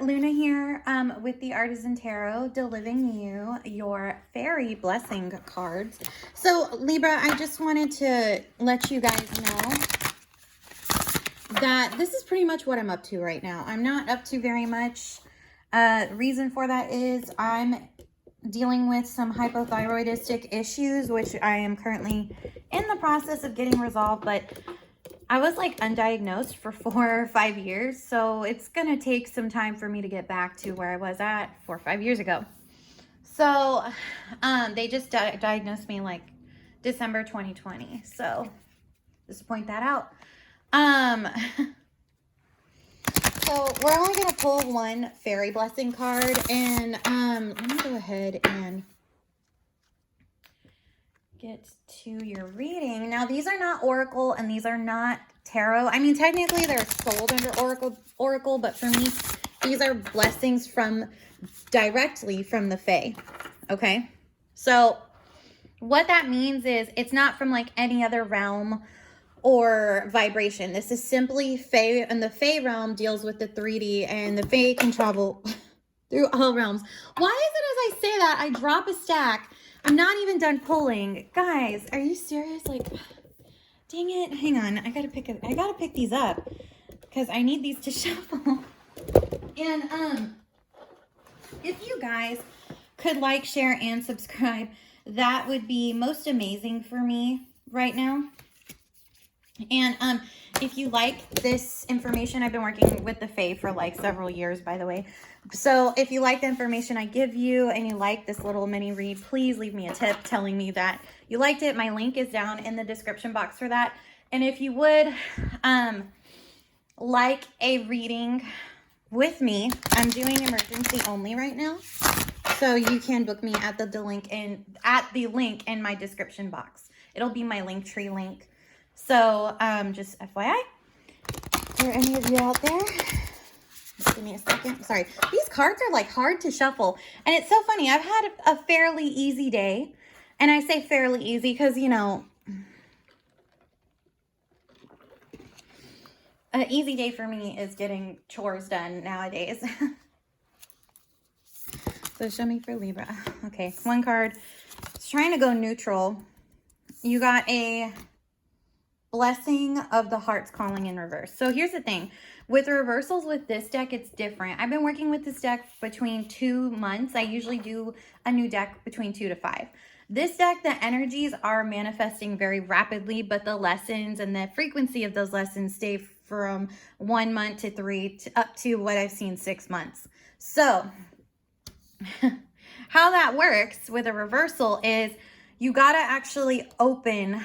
Luna here with the Artisan Tarot, delivering you your fairy blessing cards. So Libra, I just wanted to let you guys know that this is pretty much what I'm up to right now. I'm not up to very much. Reason for that is I'm dealing with some hypothyroidistic issues, which I am currently in the process of getting resolved, but I was like undiagnosed for 4 or 5 years, so it's gonna take some time for me to get back to where I was at 4 or 5 years ago. So they just diagnosed me like December 2020, so just to point that out. So we're only gonna pull one fairy blessing card, and let me go ahead and get to your reading. Now, these are not oracle and these are not tarot. I mean, technically they're sold under oracle, but for me, these are blessings from directly from the Fae. Okay, so what that means is it's not from like any other realm or vibration. This is simply Fae, and the Fae realm deals with the 3D, and the Fae can travel through all realms. Why is it as I say that I drop a stack? I'm not even done pulling. Guys, are you serious? Like, dang it. Hang on. I gotta pick these up because I need these to shuffle. And if you guys could like, share, and subscribe, that would be most amazing for me right now. And if you like this information, I've been working with the Fae for like several years, by the way. So if you like the information I give you and you like this little mini read, please leave me a tip telling me that you liked it. My link is down in the description box for that. And if you would like a reading with me, I'm doing emergency only right now. So you can book me at the link in my description box. It'll be my Linktree link. So just FYI, for any of you out there, just give me a second. Sorry, these cards are like hard to shuffle, and it's so funny. I've had a fairly easy day, and I say fairly easy because, you know, an easy day for me is getting chores done nowadays. So show me for Libra. Okay, one card. It's trying to go neutral. You got a blessing of the hearts calling in reverse. So here's the thing with reversals with this deck, it's different. I've been working with this deck between 2 months. I usually do a new deck between 2 to 5. This deck, the energies are manifesting very rapidly, but the lessons and the frequency of those lessons stay from 1 month to 3 up to what I've seen 6 months. So how that works with a reversal is you got to actually open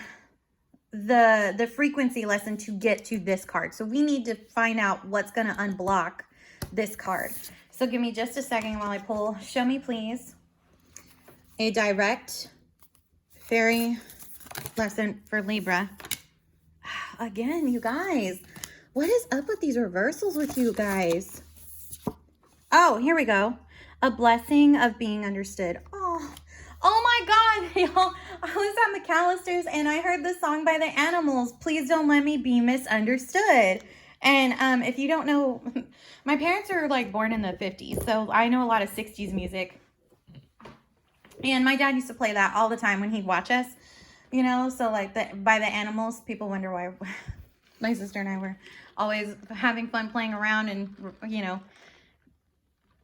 the frequency lesson to get to this card. So we need to find out what's going to unblock this card. So give me just a second while I pull. Show me, please, a direct fairy lesson for Libra. Again, you guys, what is up with these reversals with you guys? Oh, here we go. A blessing of being understood. Oh my God, y'all. I was at McAllister's and I heard the song by the Animals, Please Don't Let Me Be Misunderstood. And if you don't know, my parents are like born in the 50s, so I know a lot of 60s music. And my dad used to play that all the time when he'd watch us, you know, so like by the Animals, people wonder why my sister and I were always having fun playing around and, you know,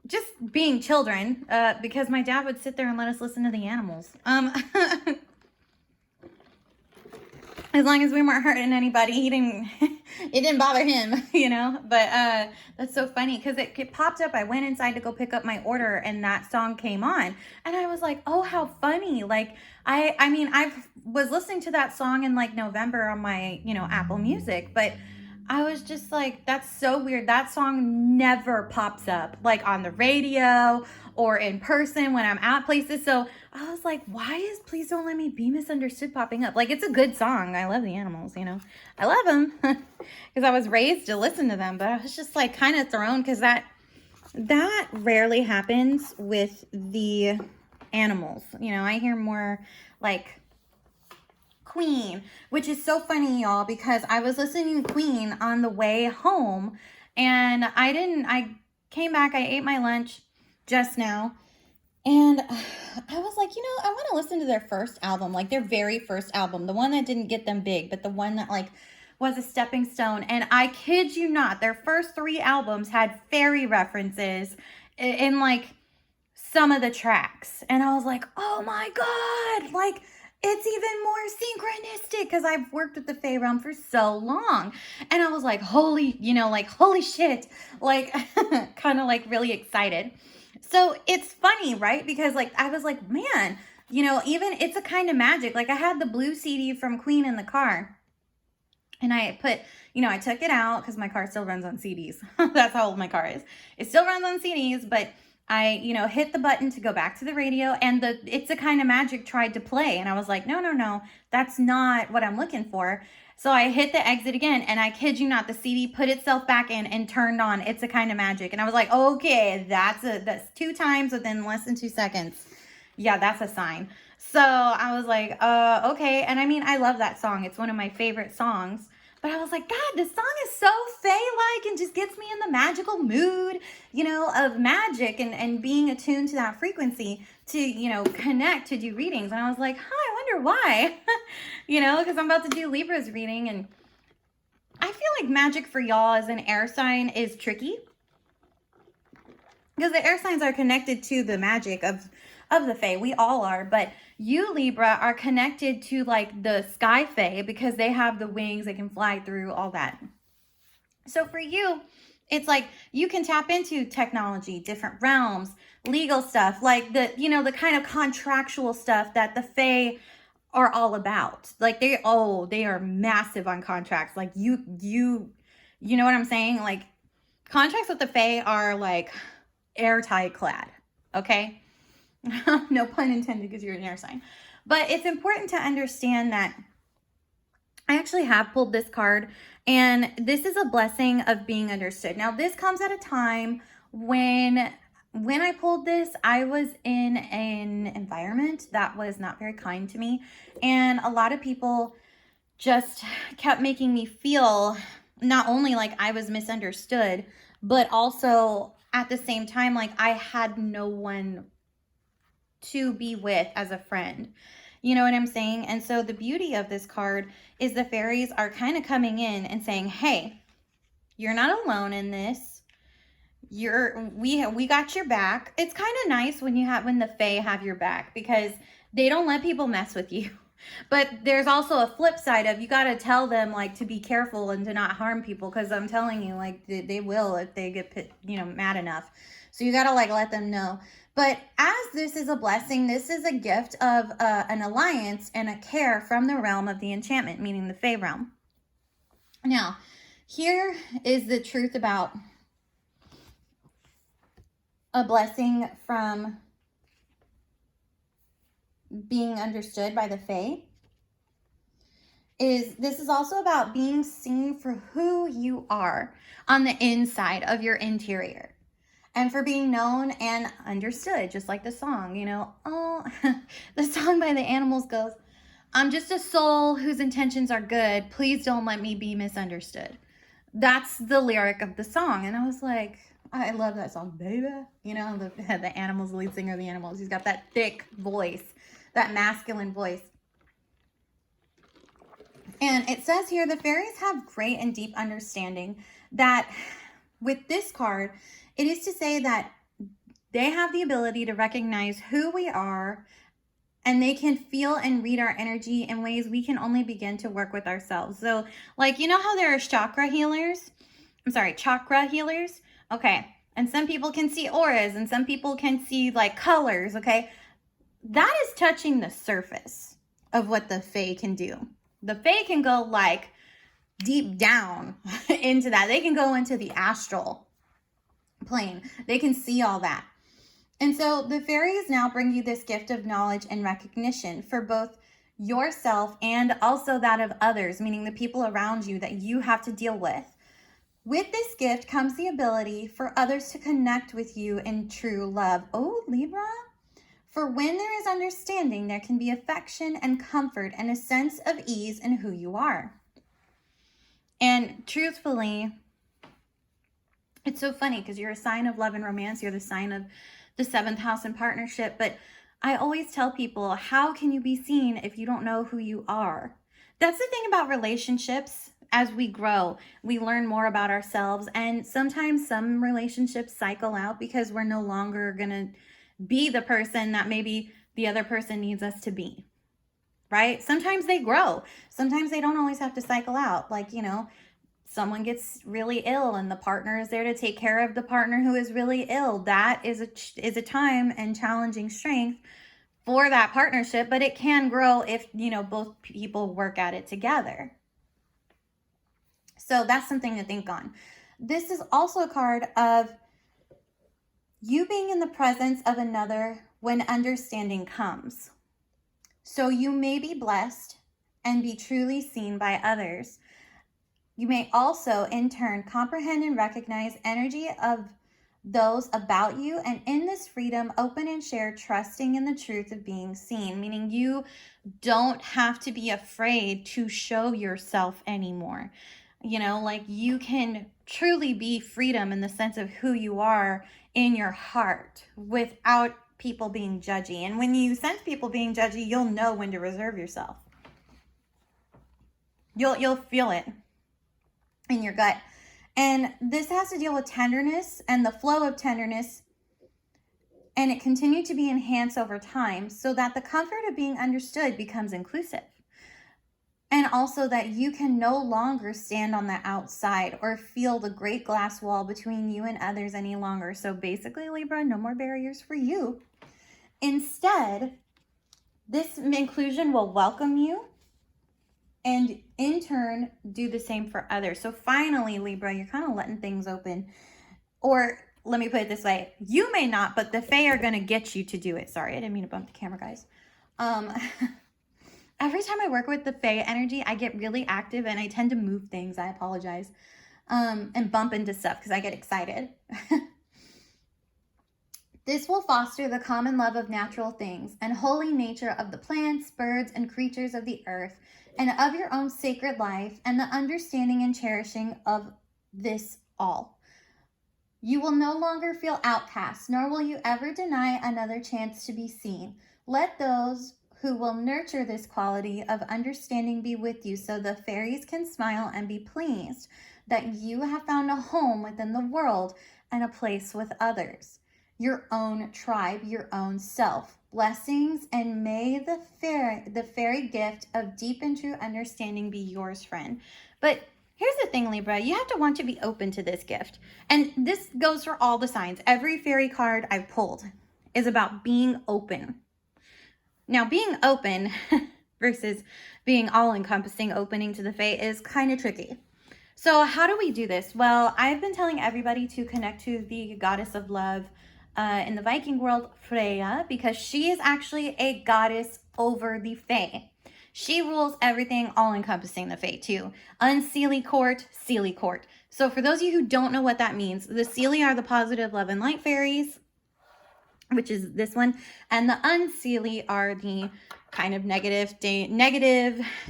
just being children, because my dad would sit there and let us listen to the Animals. As long as we weren't hurting anybody, it didn't bother him, you know. But that's so funny because it popped up. I went inside to go pick up my order and that song came on. And I was like, oh, how funny. Like, I mean, I was listening to that song in like November on my, you know, Apple Music, but I was just like, that's so weird. That song never pops up like on the radio or in person when I'm at places. So I was like, why is Please Don't Let Me Be Misunderstood popping up? Like, it's a good song. I love the Animals, you know. I love them because I was raised to listen to them. But I was just like kind of thrown because that rarely happens with the Animals. You know, I hear more like Queen, which is so funny, y'all, because I was listening to Queen on the way home and I came back, I ate my lunch just now, and I was like, I want to listen to their first album, like their very first album, the one that didn't get them big, but the one that like was a stepping stone. And I kid you not, their first 3 albums had fairy references in like some of the tracks. And I was like, oh my God, like it's even more synchronistic because I've worked with the Fae realm for so long. And I was like, holy shit, like kind of like really excited. So it's funny, right? Because like, I was like, man, even It's a Kind of Magic. Like I had the blue CD from Queen in the car, and I put, I took it out because my car still runs on CDs. That's how old my car is. It still runs on CDs, but I, hit the button to go back to the radio, and the It's a Kind of Magic tried to play. And I was like, no, that's not what I'm looking for. So I hit the exit again, and I kid you not, the CD put itself back in and turned on It's a Kind of Magic. And I was like, okay, that's 2 times within less than 2 seconds. Yeah, that's a sign. So I was like, okay. And I mean, I love that song. It's one of my favorite songs. But I was like, God, this song is so Fae-like and just gets me in the magical mood, of magic and being attuned to that frequency to, connect to do readings. And I was like, I wonder why, because I'm about to do Libra's reading. And I feel like magic for y'all as an air sign is tricky, because the air signs are connected to the magic of the Fae. We all are, but you, Libra, are connected to like the sky Fae because they have the wings, they can fly through, all that. So for you, it's like you can tap into technology, different realms, legal stuff, like the kind of contractual stuff that the Fae are all about. Like they are massive on contracts. Like you know what I'm saying? Like contracts with the Fae are like airtight clad, okay? No pun intended, because you're an air sign. But it's important to understand that I actually have pulled this card, and this is a blessing of being understood. Now, this comes at a time when I pulled this, I was in an environment that was not very kind to me, and a lot of people just kept making me feel not only like I was misunderstood, but also at the same time, like I had no one to be with as a friend. You know what I'm saying? And so the beauty of this card is the fairies are kind of coming in and saying, hey, you're not alone in this. We got your back. It's kind of nice when the Fae have your back, because they don't let people mess with you. But there's also a flip side of, you got to tell them like to be careful and to not harm people, because I'm telling you, like they will if they get mad enough. So you got to like let them know. But as this is a blessing, this is a gift of an alliance and a care from the realm of the enchantment, meaning the Fae realm. Now, here is the truth about a blessing from being understood by the Fae. This is also about being seen for who you are on the inside of your interior. And for being known and understood, just like the song, the song by the Animals goes, I'm just a soul whose intentions are good. Please don't let me be misunderstood. That's the lyric of the song. And I was like, I love that song, baby. The Animals lead singer of the Animals. He's got that thick voice, that masculine voice. And it says here, the fairies have great and deep understanding that with this card, it is to say that they have the ability to recognize who we are, and they can feel and read our energy in ways we can only begin to work with ourselves. So like, how there are chakra healers? Okay. And some people can see auras, and some people can see like colors, okay? That is touching the surface of what the Fae can do. The Fae can go like deep down into that. They can go into the astral plane. They can see all that. And so the fairies now bring you this gift of knowledge and recognition for both yourself and also that of others, meaning the people around you that you have to deal with. With this gift comes the ability for others to connect with you in true love. Oh, Libra. For when there is understanding, there can be affection and comfort and a sense of ease in who you are. And truthfully, It's so funny because you're a sign of love and romance. You're the sign of the 7th house in partnership. But I always tell people, how can you be seen if you don't know who you are? That's the thing about relationships. As we grow, we learn more about ourselves. And sometimes some relationships cycle out because we're no longer going to be the person that maybe the other person needs us to be. Right? Sometimes they grow. Sometimes they don't always have to cycle out. Like, you know, someone gets really ill and the partner is there to take care of the partner who is really ill. That is a time and challenging strength for that partnership, but it can grow if, you know, both people work at it together. So that's something to think on. This is also a card of you being in the presence of another when understanding comes. So you may be blessed and be truly seen by others. You may also, in turn, comprehend and recognize energy of those about you, and in this freedom, open and share, trusting in the truth of being seen, meaning you don't have to be afraid to show yourself anymore. You know, like you can truly be freedom in the sense of who you are in your heart without people being judgy. And when you sense people being judgy, you'll know when to reserve yourself. You'll feel it in your gut. And this has to deal with tenderness and the flow of tenderness, and it continued to be enhanced over time so that the comfort of being understood becomes inclusive. And also that you can no longer stand on the outside or feel the great glass wall between you and others any longer. So basically, Libra, no more barriers for you. Instead, this inclusion will welcome you and in turn do the same for others. So finally, Libra, you're kind of letting things open. Or let me put it this way, you may not, but the Fae are going to get you to do it. Sorry, I didn't mean to bump the camera, guys. Every time I work with the Fae energy, I get really active and I tend to move things. I apologize. And bump into stuff because I get excited. This will foster the common love of natural things and holy nature of the plants, birds, and creatures of the earth, and of your own sacred life, and the understanding and cherishing of this all. You will no longer feel outcast, nor will you ever deny another chance to be seen. Let those who will nurture this quality of understanding be with you, so the fairies can smile and be pleased that you have found a home within the world and a place with others. Your own tribe, your own self. Blessings, and may the fairy gift of deep and true understanding be yours, friend. But here's the thing, Libra, you have to want to be open to this gift. And this goes for all the signs. Every fairy card I've pulled is about being open. Now, being open versus being all-encompassing, opening to the Fae is kind of tricky. So how do we do this? Well, I've been telling everybody to connect to the goddess of love, in the Viking world, Freya, because she is actually a goddess over the Fae. She rules everything, all-encompassing the Fae too. Unseelie court, Seelie court. So for those of you who don't know what that means, the Seelie are the positive love and light fairies, which is this one, and the Unseelie are the kind of negative,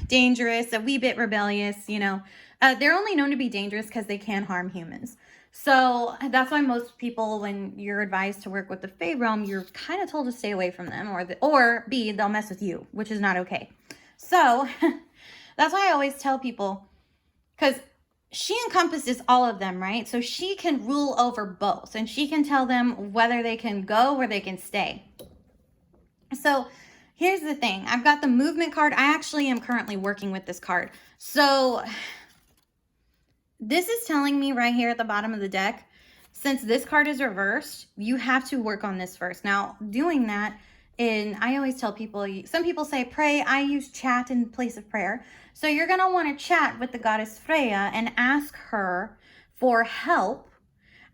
dangerous, a wee bit rebellious, you know. They're only known to be dangerous because they can harm humans. So that's why most people, when you're advised to work with the Fae realm, you're kind of told to stay away from them, or B, they'll mess with you, which is not okay. So that's why I always tell people, because she encompasses all of them, right? So she can rule over both, and she can tell them whether they can go or they can stay. So here's the thing. I've got the movement card. I actually am currently working with this card. So this is telling me right here at the bottom of the deck, since this card is reversed, you have to work on this first. Now, doing that, I always tell people, some people say pray. I use chat in place of prayer. So you're going to want to chat with the goddess Freya and ask her for help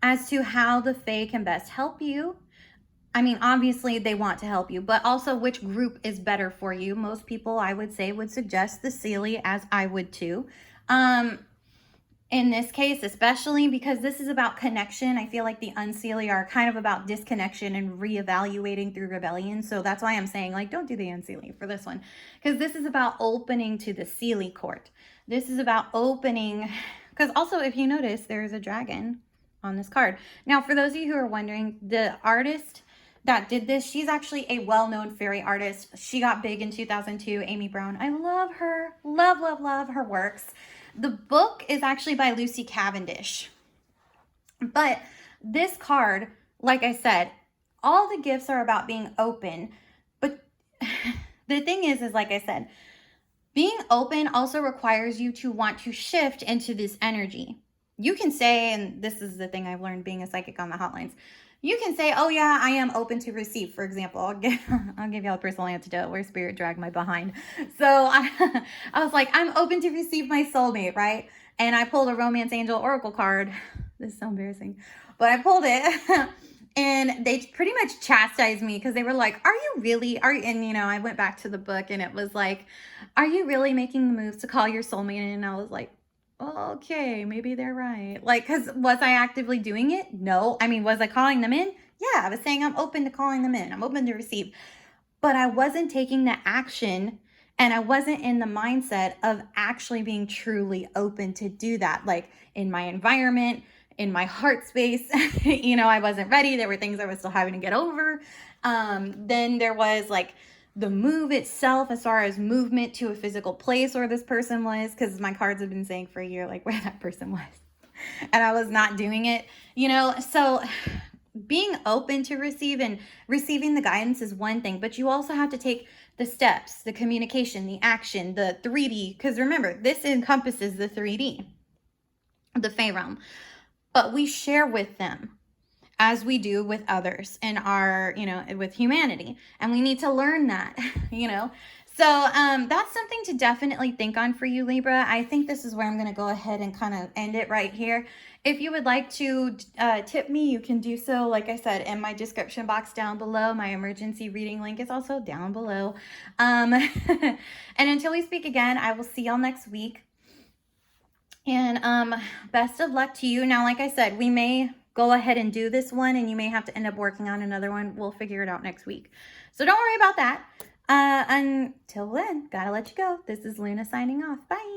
as to how the Fae can best help you. I mean, obviously they want to help you, but also which group is better for you. Most people, I would say, would suggest the Seelie, as I would too. In this case, especially because this is about connection. I feel like the Unseelie are kind of about disconnection and reevaluating through rebellion. So that's why I'm saying, like, don't do the Unseelie for this one. Because this is about opening to the Seelie court. This is about opening, because also if you notice, there's a dragon on this card. Now, for those of you who are wondering, the artist that did this, she's actually a well-known fairy artist. She got big in 2002, Amy Brown. I love her. Love, love, love her works. The book is actually by Lucy Cavendish. But this card, like I said, all the gifts are about being open. But the thing is like I said, being open also requires you to want to shift into this energy. You can say, and this is the thing I've learned being a psychic on the hotlines, you can say, oh yeah, I am open to receive. For example, I'll give y'all a personal antidote where spirit dragged my behind. So I was like, I'm open to receive my soulmate, right? And I pulled a romance angel oracle card. This is so embarrassing, but I pulled it and they pretty much chastised me because they were like, are you really, and you know, I went back to the book and it was like, are you really making the moves to call your soulmate? And I was like, oh, okay, maybe they're right. Like, because was I actively doing it? No. I mean, was I calling them in? Yeah, I was saying I'm open to calling them in. I'm open to receive. But I wasn't taking the action and I wasn't in the mindset of actually being truly open to do that. Like in my environment, in my heart space, you know, I wasn't ready. There were things I was still having to get over. Then there was like the move itself, as far as movement to a physical place where this person was, because my cards have been saying for a year, like where that person was. And I was not doing it, you know? So being open to receive and receiving the guidance is one thing, but you also have to take the steps, the communication, the action, the 3D, because remember, this encompasses the 3D, the Fae realm. But we share with them as we do with others in our, you know, with humanity. And we need to learn that, you know. So that's something to definitely think on for you, Libra. I think this is where I'm going to go ahead and kind of end it right here. If you would like to tip me, you can do so, like I said, in my description box down below. My emergency reading link is also down below. And until we speak again, I will see y'all next week. And best of luck to you. Now, like I said, we may go ahead and do this one and you may have to end up working on another one. We'll figure it out next week. So don't worry about that. Until then, gotta let you go. This is Luna signing off. Bye.